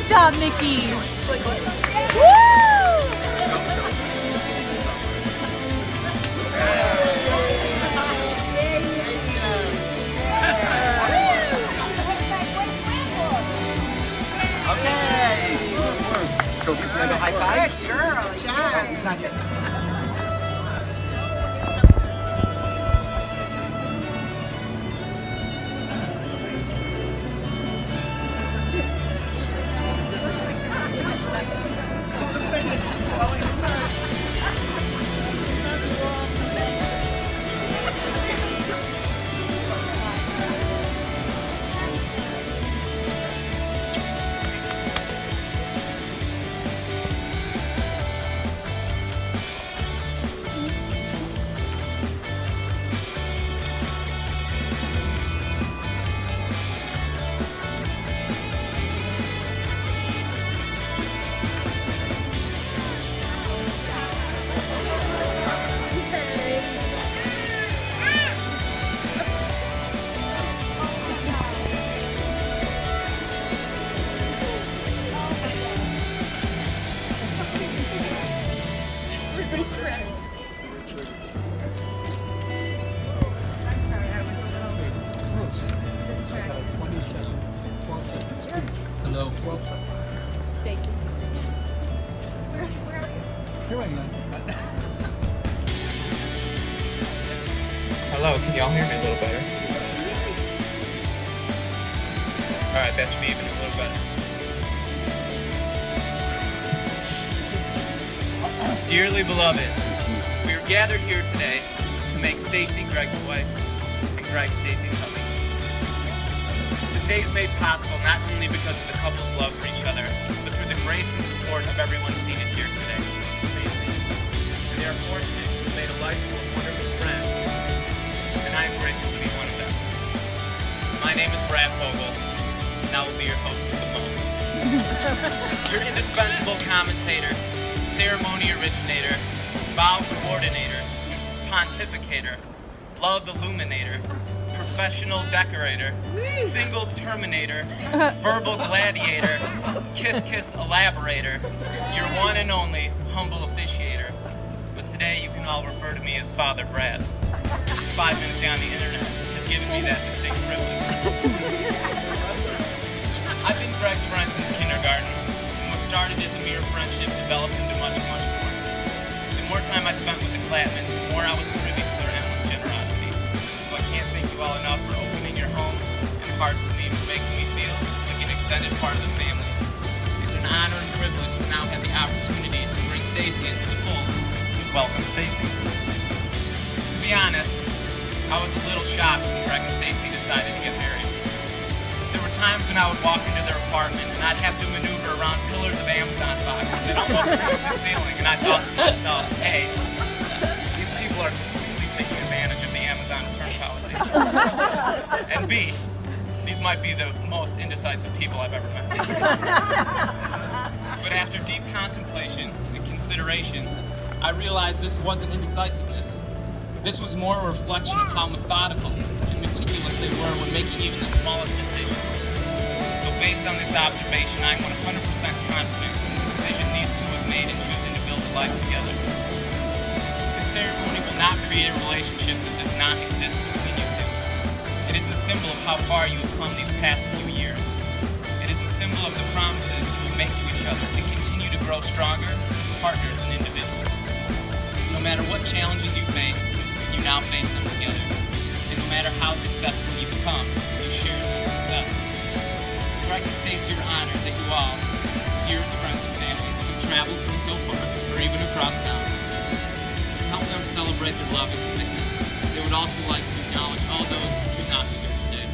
Good job, Mickey. Woo! Okay. Go give Brenda a high five. Good girl, John. He's not getting it. Hello. 12 seconds. Stacy. Here I am. Hello, can y'all hear me a little better? Alright, that should be even a little better. Dearly beloved, we are gathered here today to make Stacy Greg's wife and Greg Stacy's hubby. This day is made possible not only because of the couple's love for each other, but through the grace and support of everyone seated here today. And they are fortunate to have made a life full of wonderful friends, and I am grateful to be one of them. My name is Brad Vogel, and I will be your host with the most. Your indispensable commentator, ceremony originator, vow coordinator, pontificator, love illuminator, professional decorator, singles terminator, verbal gladiator, kiss elaborator, your one and only humble officiator. But today you can all refer to me as Father Brad. 5 minutes on the internet has given me that distinct privilege. I've been Greg's friend since kindergarten, and what started as a mere friendship developed into much, much more. The more time I spent with the Klapmans, the more I was privy to their endless generosity. So I can't thank you all enough for opening your home and hearts to me, for making me feel like an extended part of the family. It's an honor and privilege to now have the opportunity to bring Stacy into the fold. Welcome, Stacy. To be honest, I was a little shocked when Greg and Stacy decided to get married. There were times when I would walk into their apartment and I'd have to maneuver around pillars of Amazon boxes that almost reached the ceiling, and I thought to myself, hey, these people are completely taking advantage of the Amazon return policy. And B, these might be the most indecisive people I've ever met. But after deep contemplation and consideration, I realized this wasn't indecisiveness. This was more a reflection of how methodical and meticulous they were when making even the smallest decisions. So based on this observation, I'm 100% confident in the decision these two have made in choosing to build a life together. This ceremony will not create a relationship that does not exist between you two. It is a symbol of how far you have come these past few years. It is a symbol of the promises you will make to each other to continue to grow stronger as partners and individuals. No matter what challenges you face, you now face them together. And no matter how successful you become, you share in that success. Greg and Stacy are honored that you all, dearest friends and family, have traveled from so far, or even across town. To help them celebrate their love and commitment, they would also like to acknowledge all those who could not be here today.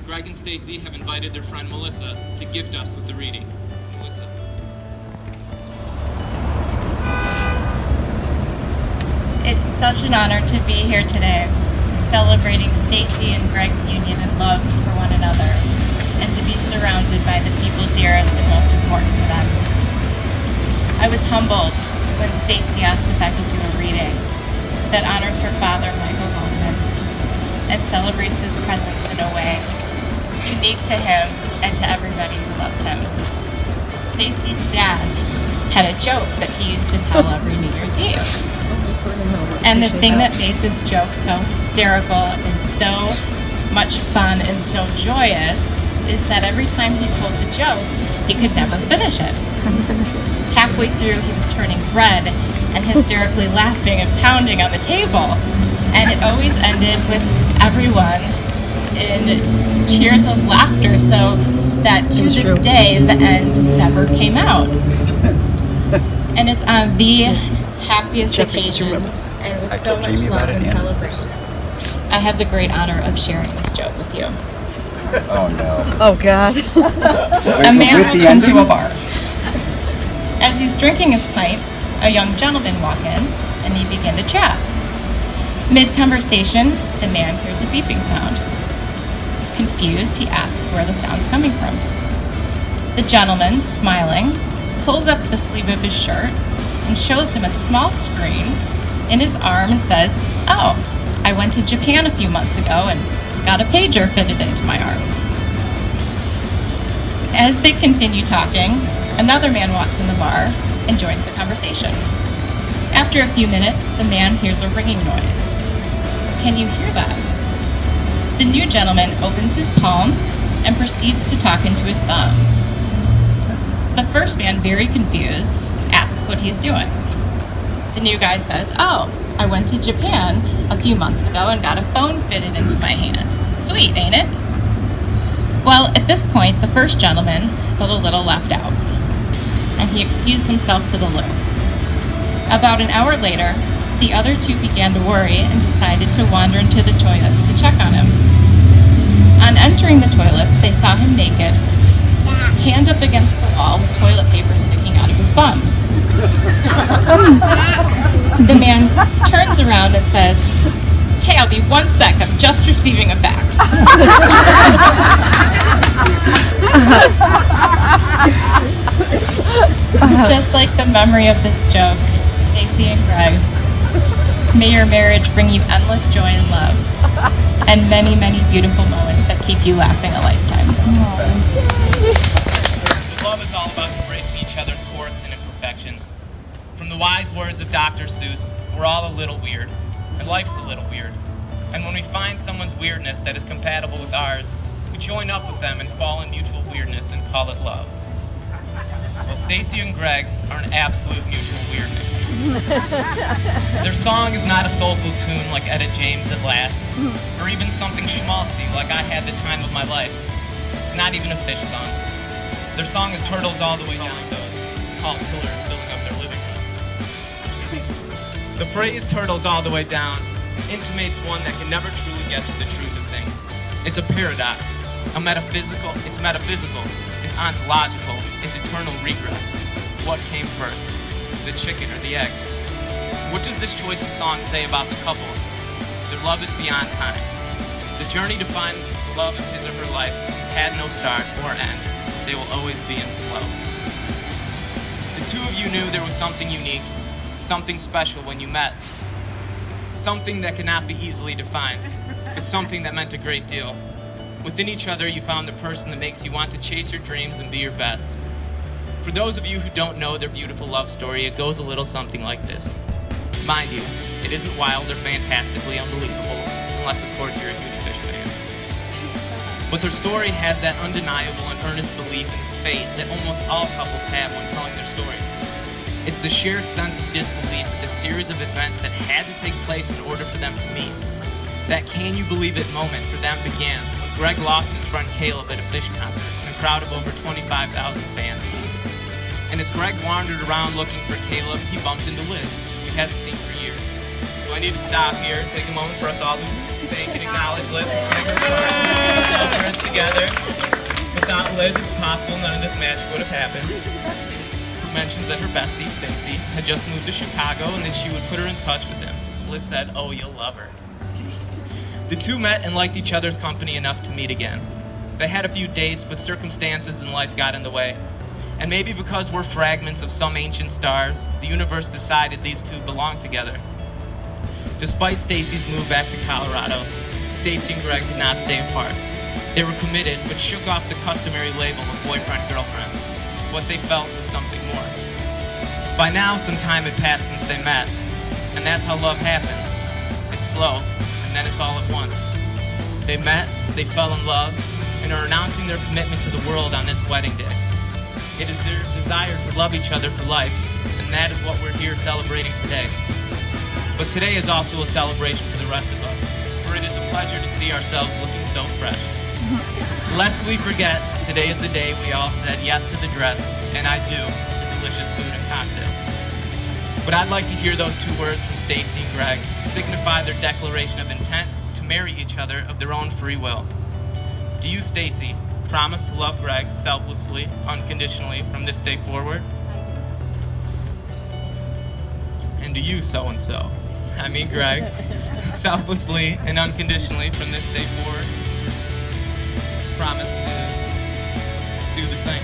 Greg and Stacy have invited their friend Melissa to gift us with the reading. Melissa. It's such an honor to be here today, celebrating Stacy and Greg's union and love for one another, and to be surrounded by the people dearest and most important to them. I was humbled when Stacy asked if I could do a reading that honors her father, Michael Goldman, and celebrates his presence in a way unique to him and to everybody who loves him. Stacy's dad had a joke that he used to tell every New Year's Eve. And the thing that made this joke so hysterical and so much fun and so joyous is that every time he told the joke, he could never finish it. Halfway through, he was turning red and hysterically laughing and pounding on the table. And it always ended with everyone in tears of laughter, so that to this day, the end never came out. And it's on the happiest occasion, and with so much love and celebration. I have the great honor of sharing this joke with you. Oh no. Oh God. A man walks into a bar. As he's drinking his pint, a young gentleman walk in, and they begin to chat. Mid-conversation, the man hears a beeping sound. Confused, he asks where the sound's coming from. The gentleman, smiling, pulls up the sleeve of his shirt and shows him a small screen in his arm and says, "Oh, I went to Japan a few months ago and got a pager fitted into my arm." As they continue talking, another man walks in the bar and joins the conversation. After a few minutes, the man hears a ringing noise. "Can you hear that?" The new gentleman opens his palm and proceeds to talk into his thumb. The first man, very confused, asks what he's doing. The new guy says, "Oh, I went to Japan a few months ago and got a phone fitted into my hand. Sweet, ain't it?" Well, at this point, the first gentleman felt a little left out, and he excused himself to the loo. About an hour later, the other two began to worry and decided to wander into the toilets to check on him. On entering the toilets, they saw him naked, hand up against the wall with toilet paper sticking out of his bum. The man turns around and says, "Hey, I'll be 1 sec, I'm just receiving a fax." Just like the memory of this joke, Stacy and Greg, may your marriage bring you endless joy and love, and many, many beautiful moments that keep you laughing a lifetime. Love is all about embracing each other's quirks and imperfections. From the wise words of Dr. Seuss, we're all a little weird, and life's a little weird. And when we find someone's weirdness that is compatible with ours, we join up with them and fall in mutual weirdness and call it love. Well, Stacy and Greg are an absolute mutual weirdness. Their song is not a soulful tune like Etta James at Last, or even something schmaltzy like I Had the Time of My Life. It's not even a Fish song. Their song is Turtles All the Way Down, those tall pillars filling up their living room. The phrase Turtles All the Way Down intimates one that can never truly get to the truth of things. It's a paradox, it's metaphysical, it's ontological, it's eternal regress. What came first, the chicken or the egg? What does this choice of song say about the couple? Their love is beyond time. The journey to find the love of his or her life had no start or end. They will always be in flow. The two of you knew there was something unique, something special when you met. Something that cannot be easily defined. It's something that meant a great deal. Within each other, you found the person that makes you want to chase your dreams and be your best. For those of you who don't know their beautiful love story, it goes a little something like this. Mind you, it isn't wild or fantastically unbelievable, unless of course you're a huge Fish fan. But their story has that undeniable and earnest belief in fate that almost all couples have when telling their story. It's the shared sense of disbelief that the series of events that had to take place in order for them to meet. That can you believe it moment for them began when Greg lost his friend Caleb at a Fish concert in a crowd of over 25,000 fans. And as Greg wandered around looking for Caleb, he bumped into Liz, who we hadn't seen for years. So I need to stop here and take a moment for us all to thank and acknowledge Liz for putting her celebrants together. Without Liz, it's possible none of this magic would have happened. Mentions that her bestie, Stacy, had just moved to Chicago and that she would put her in touch with him. Liz said, "Oh, you'll love her." The two met and liked each other's company enough to meet again. They had a few dates, but circumstances in life got in the way. And maybe because we're fragments of some ancient stars, the universe decided these two belonged together. Despite Stacy's move back to Colorado, Stacy and Greg could not stay apart. They were committed, but shook off the customary label of boyfriend-girlfriend. what they felt was something more. By now, some time had passed since they met, and that's how love happens. It's slow, and then it's all at once. They met, they fell in love, and are announcing their commitment to the world on this wedding day. It is their desire to love each other for life, and that is what we're here celebrating today. But today is also a celebration for the rest of us, for it is a pleasure to see ourselves looking so fresh. Lest we forget, today is the day we all said yes to the dress, and I do, to delicious food and cocktails. But I'd like to hear those two words from Stacy and Greg to signify their declaration of intent to marry each other of their own free will. Do you, Stacy, promise to love Greg selflessly, unconditionally from this day forward? And do you, so-and-so, I mean Greg, selflessly and unconditionally from this day forward, promise to do the same?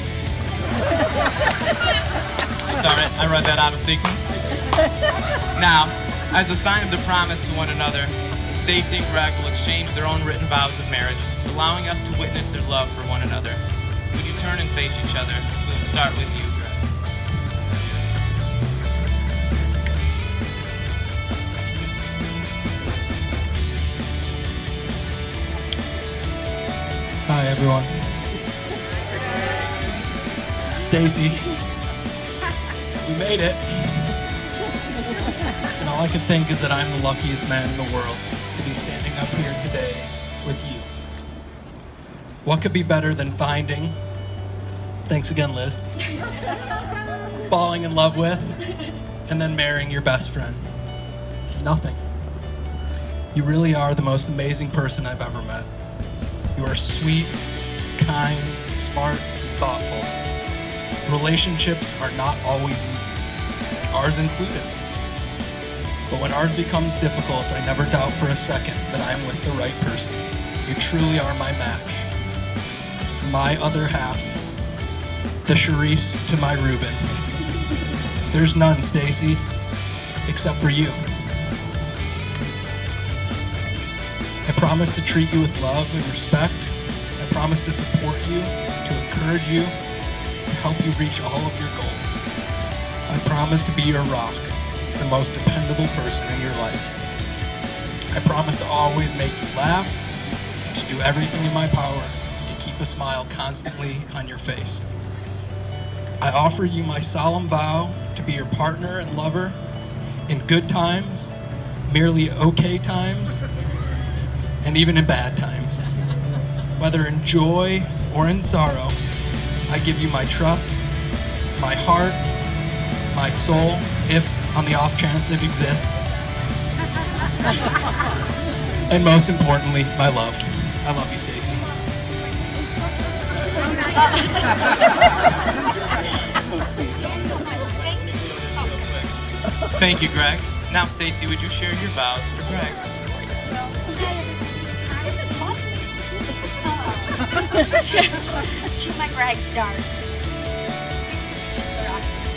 Sorry, I read that out of sequence. Now, as a sign of the promise to one another, Stacy and Greg will exchange their own written vows of marriage, allowing us to witness their love for one another. Would you turn and face each other? We'll start with you, Greg. Hi, everyone. Stacy, we made it. And all I can think is that I'm the luckiest man in the world to be standing up here today with you. What could be better than finding, thanks again, Liz, falling in love with, and then marrying your best friend? Nothing. You really are the most amazing person I've ever met. You are sweet, kind, smart, and thoughtful. Relationships are not always easy, ours included. But when ours becomes difficult, I never doubt for a second that I am with the right person. You truly are my match. My other half, the Charisse to my Reuben. There's none, Stacy, except for you. I promise to treat you with love and respect. I promise to support you, to encourage you, to help you reach all of your goals. I promise to be your rock, the most dependable person in your life. I promise to always make you laugh, and to do everything in my power to keep a smile constantly on your face. I offer you my solemn vow to be your partner and lover in good times, merely okay times, and even in bad times. Whether in joy or in sorrow, I give you my trust, my heart, my soul, if on the off chance it exists. And most importantly, my love. I love you, Stacy. Thank you, Greg. Now, Stacy, would you share your vows for Greg? This is lovely. To my Greg stars.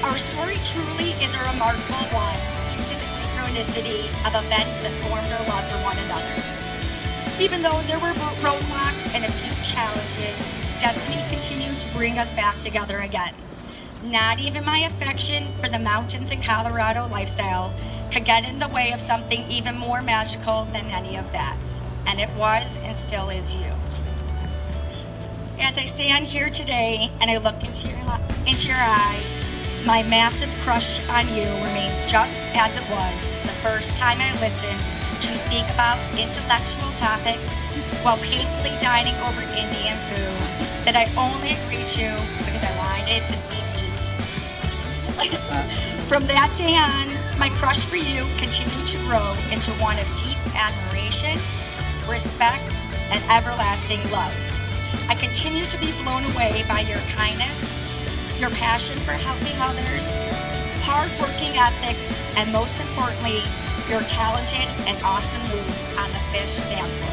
Our story truly is a remarkable one due to the synchronicity of events that formed our love for one another. Even though there were roadblocks and a few challenges, destiny continued to bring us back together again. Not even my affection for the mountains and Colorado lifestyle could get in the way of something even more magical than any of that. And it was and still is you. As I stand here today and I look into your eyes, my massive crush on you remains just as it was the first time I listened to speak about intellectual topics while painfully dining over Indian food that I only agreed to because I wanted it to seem easy. From that day on, my crush for you continued to grow into one of deep admiration, respect, and everlasting love. I continue to be blown away by your kindness, your passion for helping others, hard-working ethics, and most importantly, your talented and awesome moves on the Fish dance floor.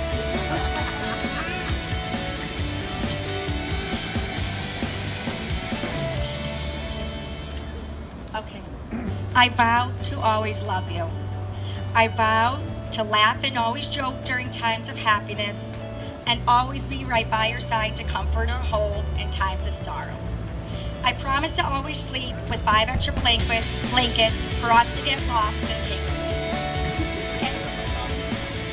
Okay. I vow to always love you. I vow to laugh and always joke during times of happiness, and always be right by your side to comfort or hold in times of sorrow. I promise to always sleep with 5 extra blankets for us to get lost and take.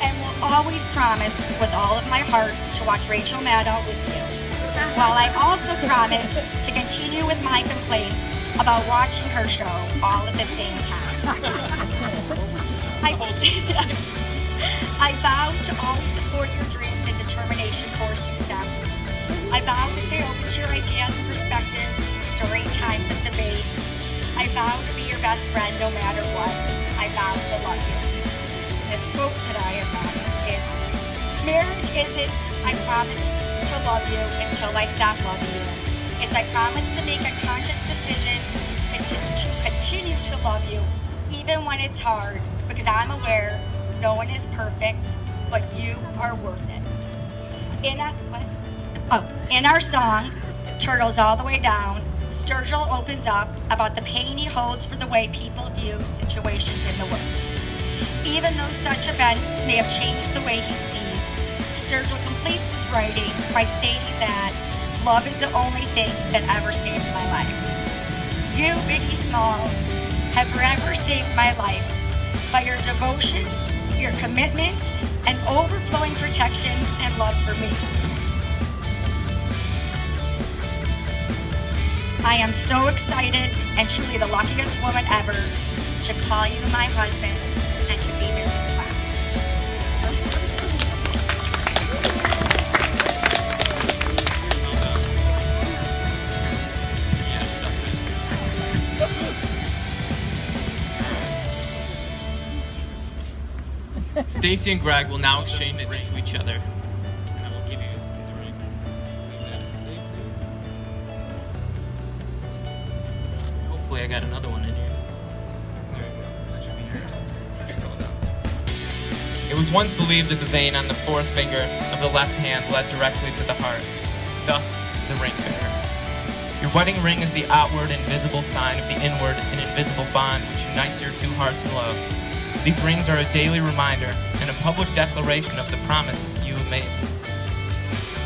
And will always promise with all of my heart to watch Rachel Maddow with you. While I also promise to continue with my complaints about watching her show all at the same time. I vow to always support your dreams and determination for success. I vow to stay open to your ideas and perspectives during times of debate. I vow to be your best friend no matter what. I vow to love you. This quote that I have on is, marriage isn't, I promise to love you until I stop loving you. It's I promise to make a conscious decision to continue to love you, even when it's hard, because I'm aware no one is perfect, but you are worth it. In our song, Turtles All the Way Down, Sturgill opens up about the pain he holds for the way people view situations in the world. Even though such events may have changed the way he sees, Sturgill completes his writing by stating that love is the only thing that ever saved my life. You, Biggie Smalls, have forever saved my life by your devotion, your commitment, and overflowing protection and love for me. I am so excited and truly the luckiest woman ever to call you my husband and to be Mrs. Klapman. Stacy and Greg will now exchange the ring to each other. And I will give you the rings. That is Stacy's. Hopefully I got another one in here. There you go. That should be yours. It was once believed that the vein on the 4th finger of the left hand led directly to the heart. Thus, the ring finger. Your wedding ring is the outward and visible sign of the inward and invisible bond which unites your two hearts in love. These rings are a daily reminder and a public declaration of the promises you have made.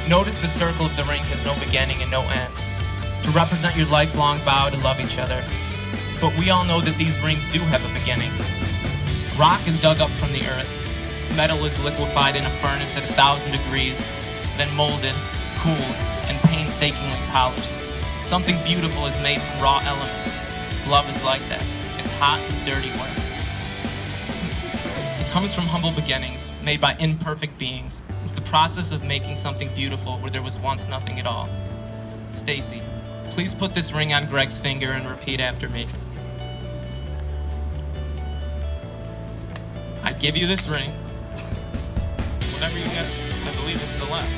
Notice the circle of the ring has no beginning and no end, to represent your lifelong vow to love each other. But we all know that these rings do have a beginning. Rock is dug up from the earth. Metal is liquefied in a furnace at 1,000 degrees, then molded, cooled, and painstakingly polished. Something beautiful is made from raw elements. Love is like that. It's hot and dirty work. It comes from humble beginnings, made by imperfect beings. It's the process of making something beautiful where there was once nothing at all. Stacy, please put this ring on Greg's finger and repeat after me. I give you this ring. Whatever you get, I believe it's the left.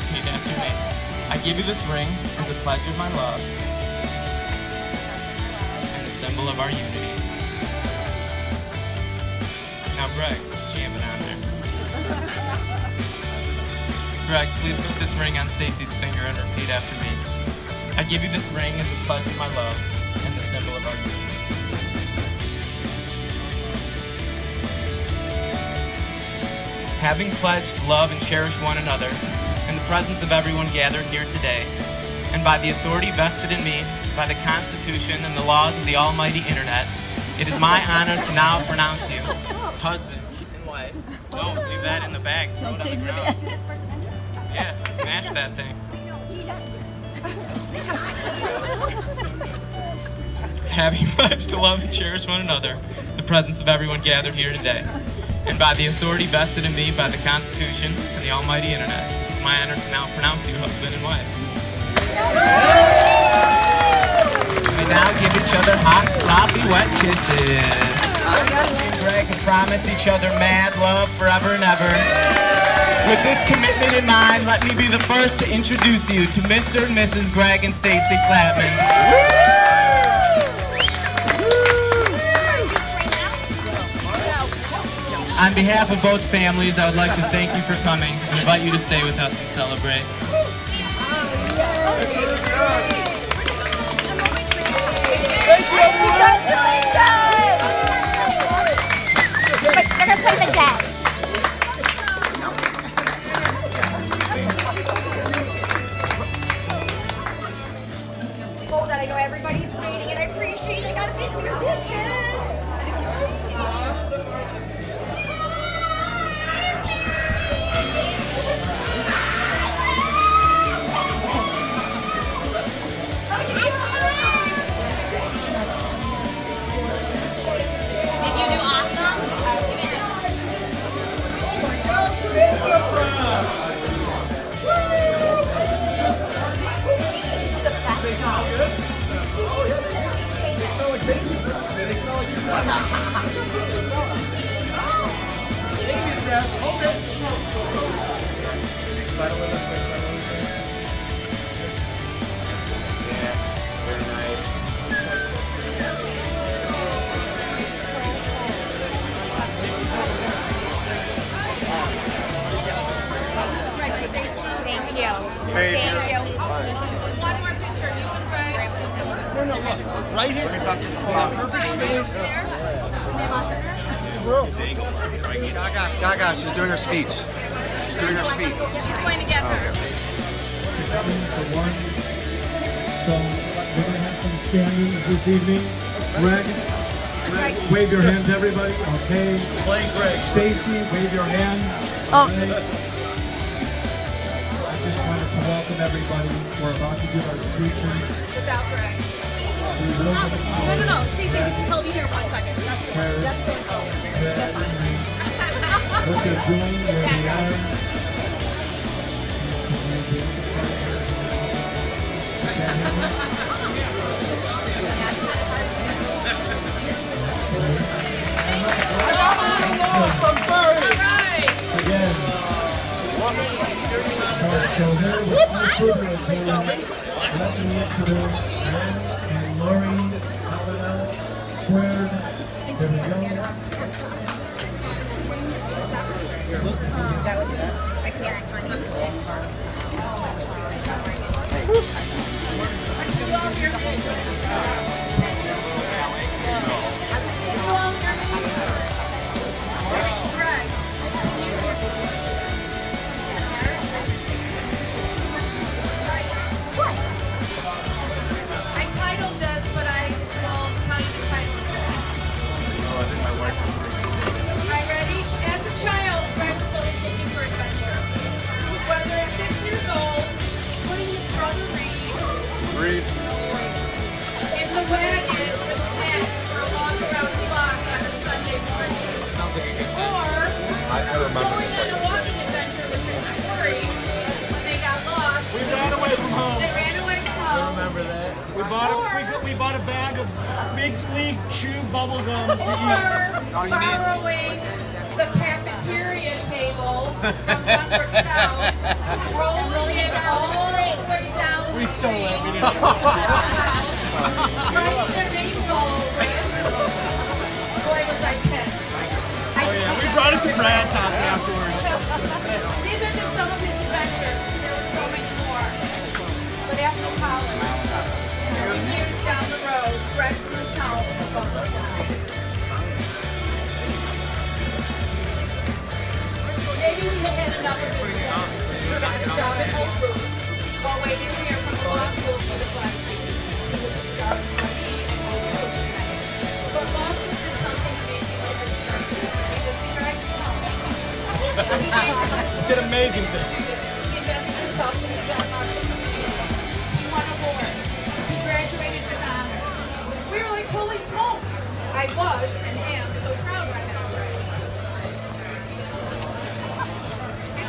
Repeat after me. I give you this ring as a pledge of my love and the symbol of our unity. Now, Greg, jam it on there. Greg, please put this ring on Stacy's finger and repeat after me. I give you this ring as a pledge of my love and the symbol of our unity. Having pledged to love and cherish one another in the presence of everyone gathered here today, and by the authority vested in me by the Constitution and the laws of the almighty Internet, it is my honor to now pronounce you husband and wife. Don't leave that in the bag. Throw it on the ground. Yeah, smash that thing. Having pledged to love and cherish one another in the presence of everyone gathered here today, and by the authority vested in me by the Constitution and the almighty Internet, it's my honor to now pronounce you husband and wife. We now give each other hot, sloppy, wet kisses. Stacy and Greg have promised each other mad love forever and ever. With this commitment in mind, let me be the first to introduce you to Mr. and Mrs. Greg and Stacy Klapman. On behalf of both families, I would like to thank you for coming and invite you to stay with us and celebrate. They're gonna play the dead. Right here. We're talking perfect space. Gaga, she's doing her speech. She's doing her speech. She's going to get her. So we're going to have some stand-ins this evening. Greg, wave your hand to everybody. Okay. Play Greg. Stacy, wave your hand. Oh. Okay. I just wanted to welcome everybody. We're about to give our speeches. Without Greg. No. Stacey, hold you here 1 second. That's What they're doing, where they are. I'm sorry. Again. So here, without further ado, let me introduce Len and Lori Scalabel Squared. Here we go. I can't. I titled this, but I will tell you the title of it. Alright, ready? As a child, Greg was always looking for adventure. Whether at 6 years old, putting his brother Reed in the wagon with snacks for a walk around the block on a Sunday morning. Or going on a walking adventure with Rich and Corey when they got lost. We ran away from home. They ran away from home. Remember that? We bought a bag of Big League Chew bubble gum to eat. Or borrowing the cafeteria table from Pembroke South, rolling it all the way down the We stole street it. We to didn't. our house, writing their names all over it. Boy, was I pissed. Oh yeah, we brought it to Brad's house afterwards. These are just some of his adventures. There were so many more. But after college, 3 years down the road, Greg moved home and buckled down. Maybe he had enough of his adventures. He got a job at Whole Foods while waiting to hear from the law school for the class teams. He was a star employee at Whole Foods. But law school did something amazing to his career. Does he, Greg? He Did amazing things. He invested himself in the John Marshall Community. He won a award. He graduated with honors. We were like, holy smokes! I was and am so proud right now. He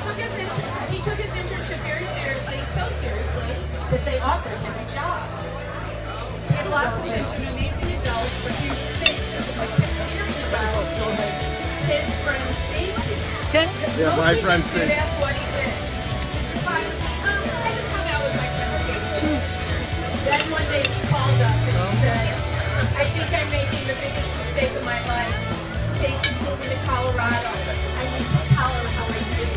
took his internship very seriously, so seriously that they offered him a job. He had blossomed into an amazing adult, but here's the thing, I kept hearing about his friend Stacy. Yeah, my friend Stacy. That's what he did. His reply would be, I just hung out with my friend Stacy. Then one day he called us and he said, I think I'm making the biggest mistake of my life. Stacy moved me to Colorado. I need to tell her how I feel.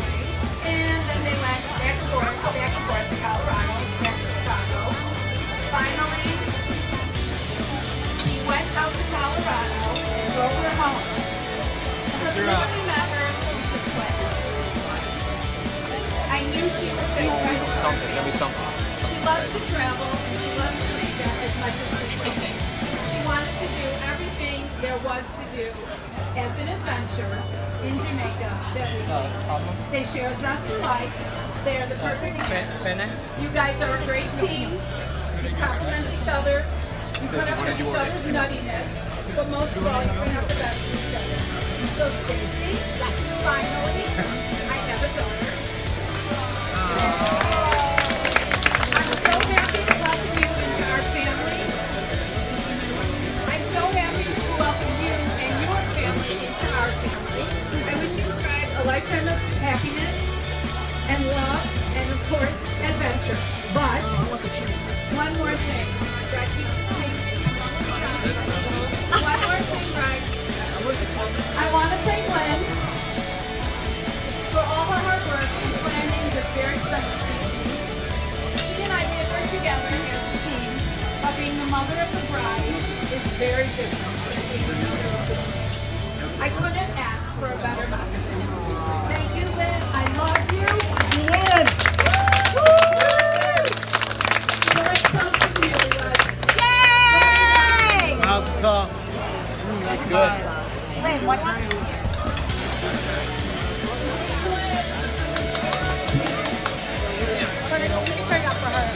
And then they went back and forth to Colorado, back to Chicago. Finally, he went out to Colorado and drove her home. When we met her, we just clicked. I knew she would fit right into our family. She loves to travel and she loves Jamaica as much as we do. She wanted to do everything there was to do as an adventure in Jamaica that we did. They share a zest for life. They are the perfect example. You guys are a great team. You complement each other. You put up with each other's nuttiness. But most of all, you bring out the best in each other. So Stacy, finally, I have a daughter. I'm so happy to welcome you into our family. I'm so happy to welcome you and your family into our family. I wish you Greg a lifetime of happiness and love and of course adventure. But one more thing. Greg, keep sneaking. One more thing, Greg. I want to thank Lynn for all her hard work in planning this very special evening. She and I did work together as a team, but being the mother of the bride is very different than being the mother of the groom. I couldn't ask for a better mother. Thank you, Lynn. I love you. Lynn! So let's toast to the newlyweds. Yay! That was tough. That's good. Lynn, what happened? Turn it up for her.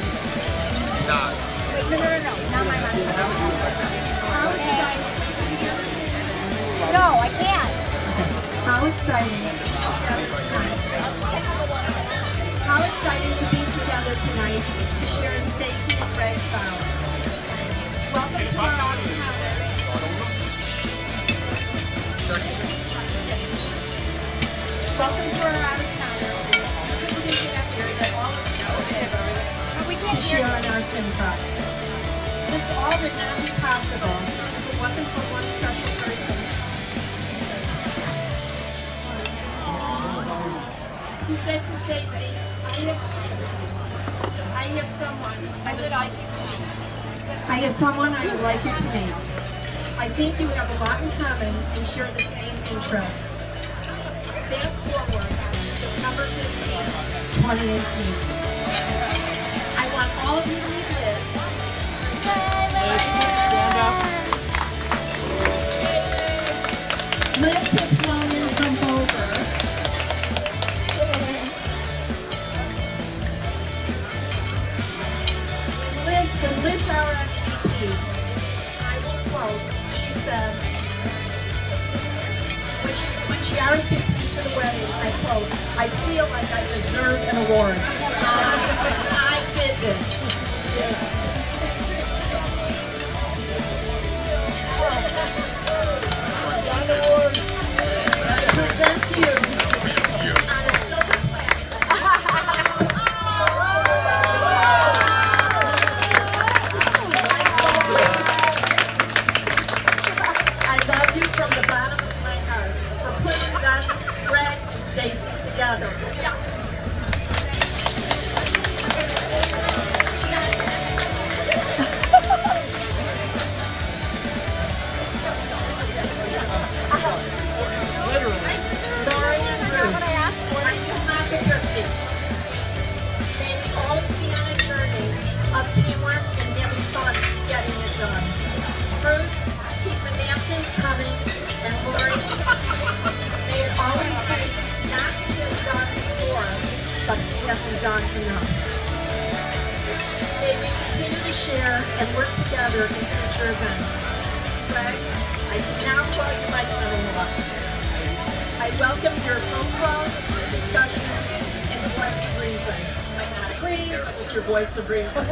Nah. Wait, no. Not my mom. No, I can't. How exciting to be together tonight. How exciting to be together tonight to share in Stacy and Greg's vows. Welcome to our out-of-towners. Welcome to our out-of-towners. We couldn't get here that all of you But we to can't hear share you. in our simcha. This all would not be possible if it wasn't for one special person. He said to Stacy, I have someone I would like you to meet. I have someone I would like you to meet. I think you have a lot in common and share the same interests. Fast forward, September 15th, 2018. I want all of you to meet Liz. Stand up. Liz has flown in from Boulder. When Liz, our SVP, I will quote, she said, when she RSVP'd to the wedding, I quote, I feel like I deserve an award. I did this. Yes. I present to you on a silver I love you from the bottom of my heart for putting them, Greg and Stacy together. Literally. Lori and Bruce, my new Maka Tootsies. May we always be on a journey of teamwork and having fun getting it done. Bruce, keep the napkins coming, and Lori, may it always be not he has done before, but he hasn't done enough. May we continue to share and work together in future events. Greg, I now call you my son-in-law. I welcome your phone calls, discussions, and voice of reason. I might not agree, but it's your voice of reason. I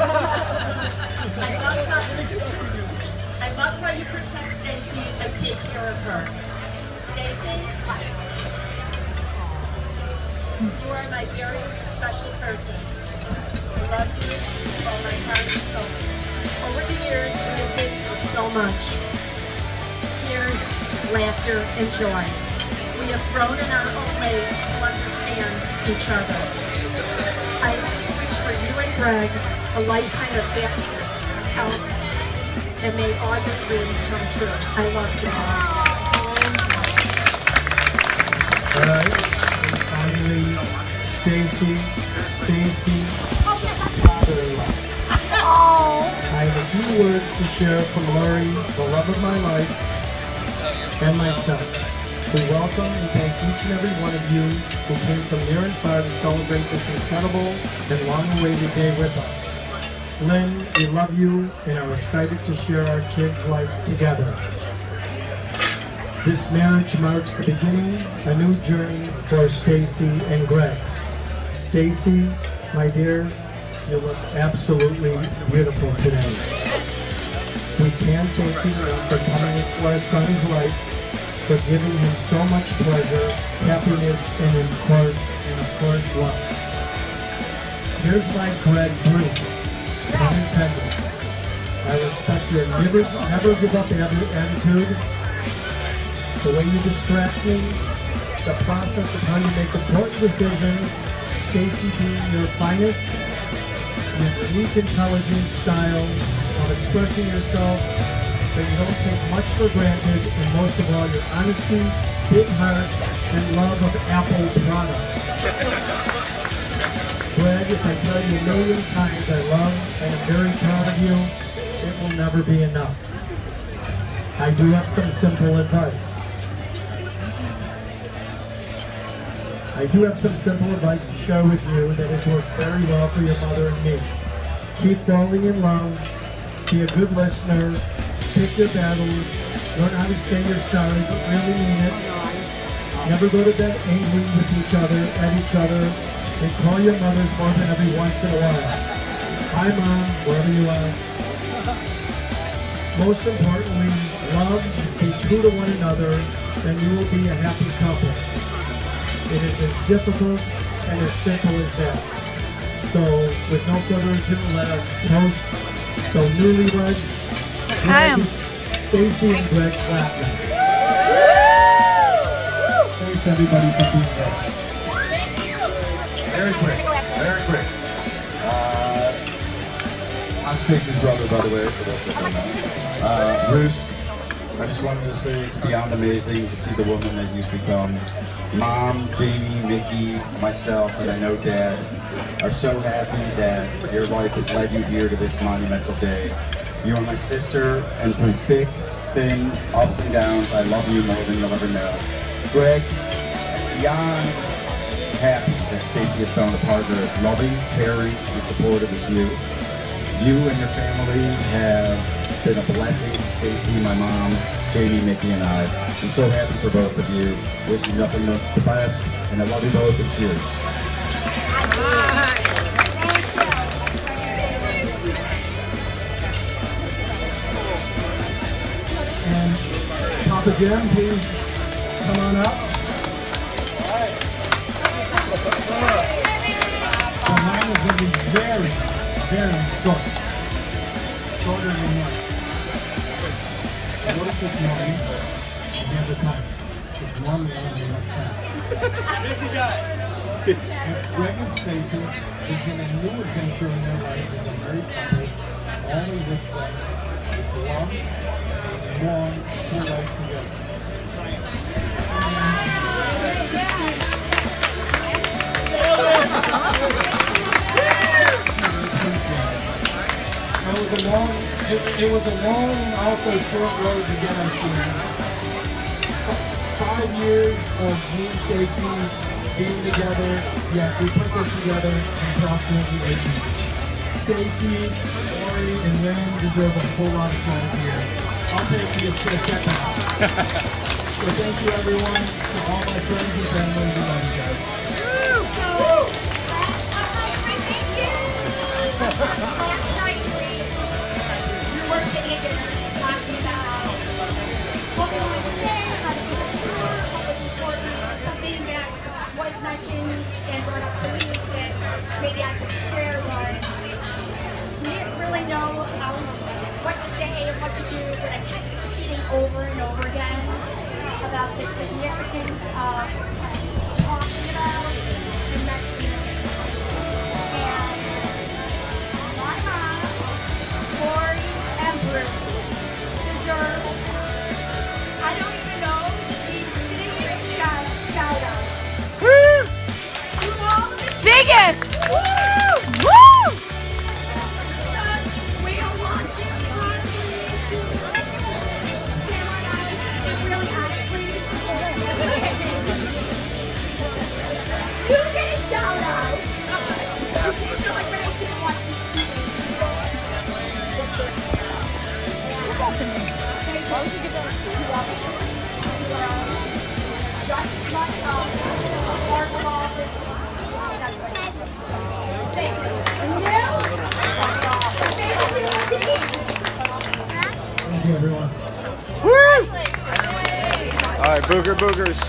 love how you protect Stacy and take care of her. Stacy, you are my very special person. I love you with all my heart and soul. Over the years, we have been through so much. Tears, laughter, and joy. We have grown in our own ways to understand each other. I wish for you and Greg a lifetime of happiness, health, and may all your dreams come true. I love you all. All right. Finally, Stacy, father-in-law. I have a few words to share from Lori, the love of my life, and myself. We welcome and thank each and every one of you who came from near and far to celebrate this incredible and long-awaited day with us. Lynn, we love you and are excited to share our kids' life together. This marriage marks the beginning of a new journey for Stacy and Greg. Stacy, my dear, you look absolutely beautiful today. We can't thank you enough for coming into our son's life, for giving him so much pleasure, happiness, and of course, love. Here's my Greg Bruce, unintended. I respect your never give up attitude, the way you distract me, the process of how you make important decisions, Stacy being your finest, your unique intelligence, style, of expressing yourself, that you don't take much for granted, and most of all, your honesty, big heart, and love of Apple products. Greg, if I tell you a million times I love and am very proud of you, it will never be enough. I do have some simple advice. I do have some simple advice to share with you that has worked very well for your mother and me. Keep falling in love, be a good listener, pick your battles, learn how to say you're sorry but really mean it. Never go to bed angry with each other, at each other, and call your mothers more than every once in a while. Hi Mom, wherever you are. Most importantly, love, be true to one another, and you will be a happy couple. It is as difficult and as simple as that. So, with no further ado, let us toast the newlyweds, Greg, Stacy, and Greg Klapman. Thanks everybody for being there. Very quick, very quick. I'm Stacy's brother, by the way, for those that don't know. Bruce, I just wanted to say it's beyond amazing to see the woman that you've become. Mom, Jamie, Mickey, myself, and I know Dad are so happy that your life has led you here to this monumental day. You are my sister, and through thick, thin, ups and downs, I love you more than you'll ever know. Greg, beyond happy that Stacy has found a partner as loving, caring, and supportive as you. You and your family have been a blessing. Stacy, my mom, Jamie, Mickey, and I. I'm so happy for both of you. Wish you nothing but the best, and I love you both, and cheers. And Papa Jim, please come on up. The line is going to be very, very short. Shorter than one. I woke up this morning, and have the time. It's 1 a.m. and enough time. Busy guy. And Greg and Stacy begin a new adventure in their life as a married couple, all in which them is love and long full life together. It was a long and also short road to get us here. 5 years of me and Stacy being together, yet we put this together in approximately 8 weeks. Stacy, Lori, and Lynn deserve a whole lot of credit here. I'll take the assist at that. So thank you everyone, to all my friends and family, we love you guys. Last night we were sitting at dinner talking about what we wanted to say, how to keep it short, what was important, something that was mentioned and brought up to me that maybe I could share was we didn't really know what to say and what to do, but I kept repeating over and over again about the significance of talking about and mentioning it. My mom, Lori, and Bruce deserve, I don't even know, giving me a shout out. Woo! To all of the biggest! Woo! Woo! So we are launching possibly into Samurai Island, but really honestly, you get a shout out. Kids are like, but I didn't watch these TV. Just as much part of office. Thank you. Thank you everyone. Woo! All right, boogers.